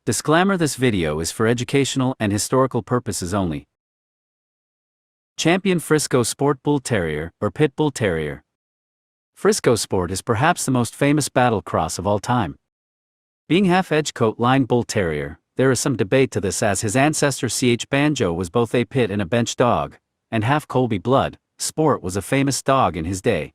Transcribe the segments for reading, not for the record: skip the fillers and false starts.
Disclaimer: this video is for educational and historical purposes only. Champion Frisco Sport Bull Terrier, or Pit Bull Terrier. Frisco Sport is perhaps the most famous battle cross of all time. Being half-edge coat-lined Bull Terrier, there is some debate to this, as his ancestor Ch. Banjo was both a pit and a bench dog, and half Colby blood. Sport was a famous dog in his day.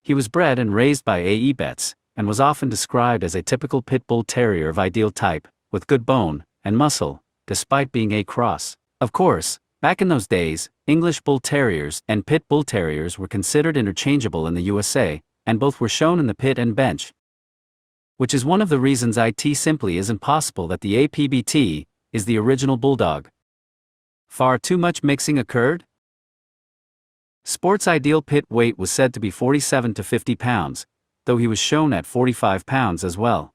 He was bred and raised by A.E. Betts, and was often described as a typical Pit Bull Terrier of ideal type, with good bone and muscle, despite being a cross. Of course, back in those days, English Bull Terriers and Pit Bull Terriers were considered interchangeable in the USA, and both were shown in the pit and bench. Which is one of the reasons it simply isn't possible that the APBT is the original Bulldog. Far too much mixing occurred? Sport's ideal pit weight was said to be 47 to 50 pounds, though he was shown at 45 pounds as well.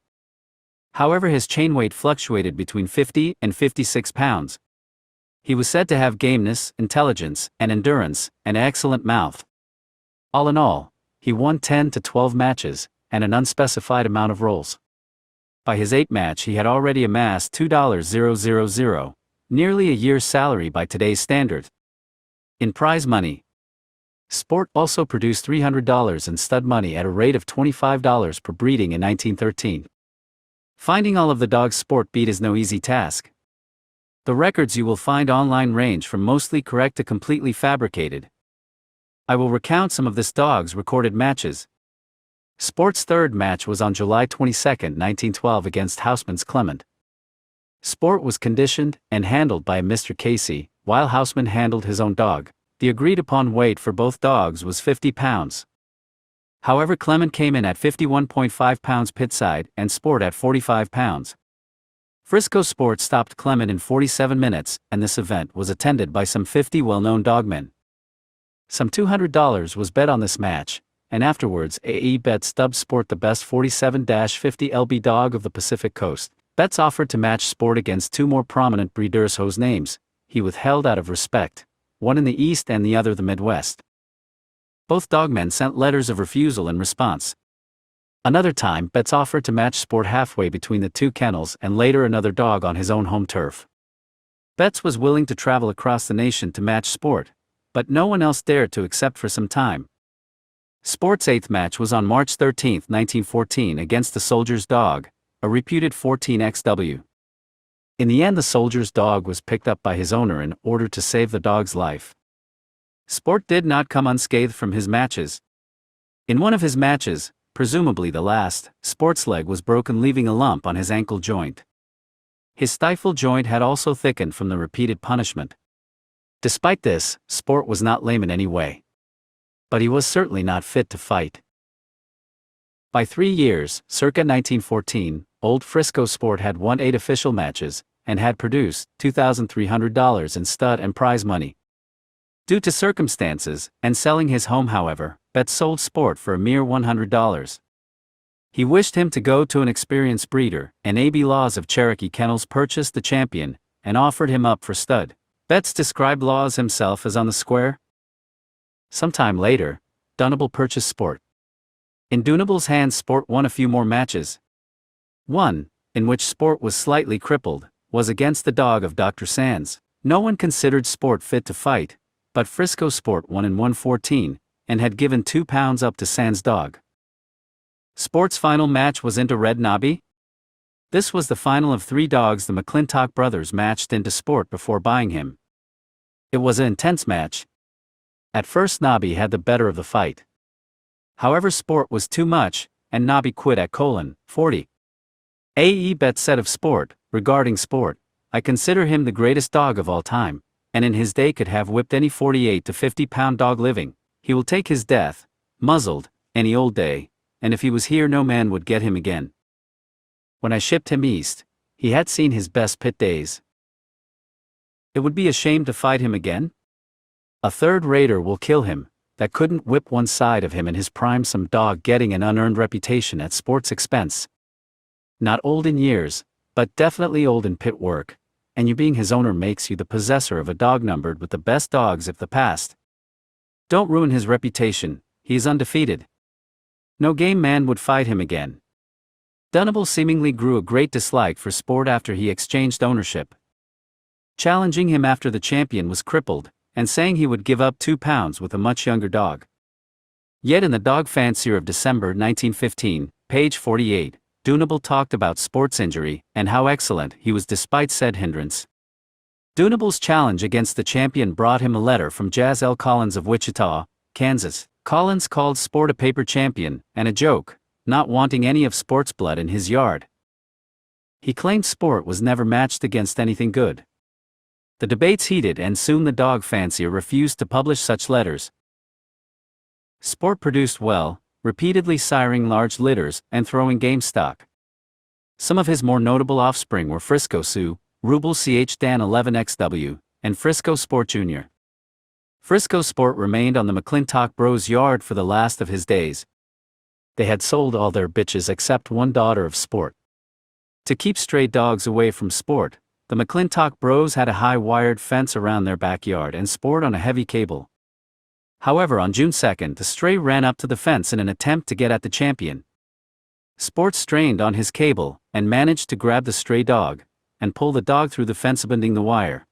However, his chain weight fluctuated between 50 and 56 pounds. He was said to have gameness, intelligence, and endurance, and an excellent mouth. All in all, he won 10 to 12 matches, and an unspecified amount of rolls. By his 8th match he had already amassed $2,000, nearly a year's salary by today's standards. In prize money, Sport also produced $300 in stud money at a rate of $25 per breeding in 1913. Finding all of the dogs Sport beat is no easy task. The records you will find online range from mostly correct to completely fabricated. I will recount some of this dog's recorded matches. Sport's 3rd match was on July 22, 1912 against Houseman's Clement. Sport was conditioned and handled by Mr. Casey, while Houseman handled his own dog. The agreed-upon weight for both dogs was 50 pounds. However, Clement came in at 51.5 pounds pitside and Sport at 45 pounds. Frisco Sport stopped Clement in 47 minutes, and this event was attended by some 50 well-known dogmen. Some $200 was bet on this match, and afterwards A.E. Betts dubbed Sport the best 47-50 lb dog of the Pacific Coast. Betts offered to match Sport against 2 more prominent breeders whose names he withheld out of respect, one in the East and the other the Midwest. Both dogmen sent letters of refusal in response. Another time, Betts offered to match Sport halfway between the 2 kennels and later another dog on his own home turf. Betts was willing to travel across the nation to match Sport, but no one else dared to accept for some time. Sport's 8th match was on March 13, 1914 against the Soldier's Dog, a reputed 14XW. In the end, the Soldier's Dog was picked up by his owner in order to save the dog's life. Sport did not come unscathed from his matches. In one of his matches, presumably the last, Sport's leg was broken, leaving a lump on his ankle joint. His stifle joint had also thickened from the repeated punishment. Despite this, Sport was not lame in any way. But he was certainly not fit to fight. By 3 years, circa 1914, Old Frisco Sport had won 8 official matches, and had produced $2,300 in stud and prize money. Due to circumstances, and selling his home however, Betts sold Sport for a mere $100. He wished him to go to an experienced breeder, and A.B. Laws of Cherokee Kennels purchased the champion, and offered him up for stud. Betts described Laws himself as on the square. Sometime later, Dunable purchased Sport. In Dunable's hands, Sport won a few more matches. One, in which Sport was slightly crippled, was against the dog of Dr. Sands. No one considered Sport fit to fight, but Frisco Sport won in 114, and had given 2 pounds up to Sands' dog. Sport's final match was into Red Nobby. This was the final of 3 dogs the McClintock brothers matched into Sport before buying him. It was an intense match. At first Nobby had the better of the fight. However, Sport was too much, and Nobby quit at :40. A.E. Betts said of Sport, regarding Sport, "I consider him the greatest dog of all time, and in his day could have whipped any 48 to 50 pound dog living. He will take his death, muzzled, any old day, and if he was here no man would get him again. When I shipped him east, he had seen his best pit days. It would be a shame to fight him again. A third raider will kill him, that couldn't whip one side of him in his prime, some dog getting an unearned reputation at Sport's expense. Not old in years, but definitely old in pit work, and you being his owner makes you the possessor of a dog numbered with the best dogs of the past. Don't ruin his reputation, he is undefeated. No game man would fight him again. Dunable seemingly grew a great dislike for Sport after he exchanged ownership. Challenging him after the champion was crippled, and saying he would give up £2 with a much younger dog. Yet in the Dog Fancier of December 1915, page 48, Dunable talked about Sport's injury, and how excellent he was despite said hindrance. Dunable's challenge against the champion brought him a letter from Jazz L. Collins of Wichita, Kansas. Collins called Sport a paper champion, and a joke, not wanting any of Sport's blood in his yard. He claimed Sport was never matched against anything good. The debates heated, and soon the Dog Fancier refused to publish such letters. Sport produced well, repeatedly siring large litters and throwing game stock. Some of his more notable offspring were Frisco Sioux, Rubel Ch. Dan 11XW, and Frisco Sport Jr. Frisco Sport remained on the McClintock Bros' yard for the last of his days. They had sold all their bitches except one daughter of Sport. To keep stray dogs away from Sport, the McClintock Bros had a high wired fence around their backyard and Sport on a heavy cable. However, on June 2nd, the stray ran up to the fence in an attempt to get at the champion. Sport strained on his cable, and managed to grab the stray dog, and pull the dog through the fence, bending the wire.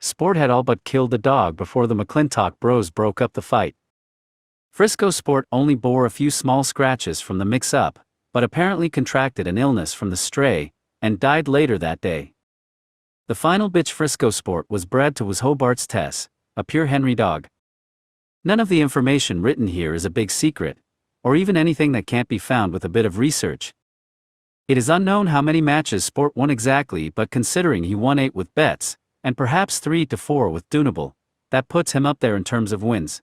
Sport had all but killed the dog before the McClintock Bros broke up the fight. Frisco Sport only bore a few small scratches from the mix-up, but apparently contracted an illness from the stray, and died later that day. The final bitch Frisco Sport was bred to was Hobart's Tess, a pure Henry dog. None of the information written here is a big secret, or even anything that can't be found with a bit of research. It is unknown how many matches Sport won exactly, but considering he won 8 with bets, and perhaps 3 to 4 with Dunable, that puts him up there in terms of wins.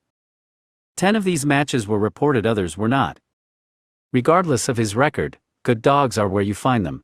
10 of these matches were reported, others were not. Regardless of his record, good dogs are where you find them.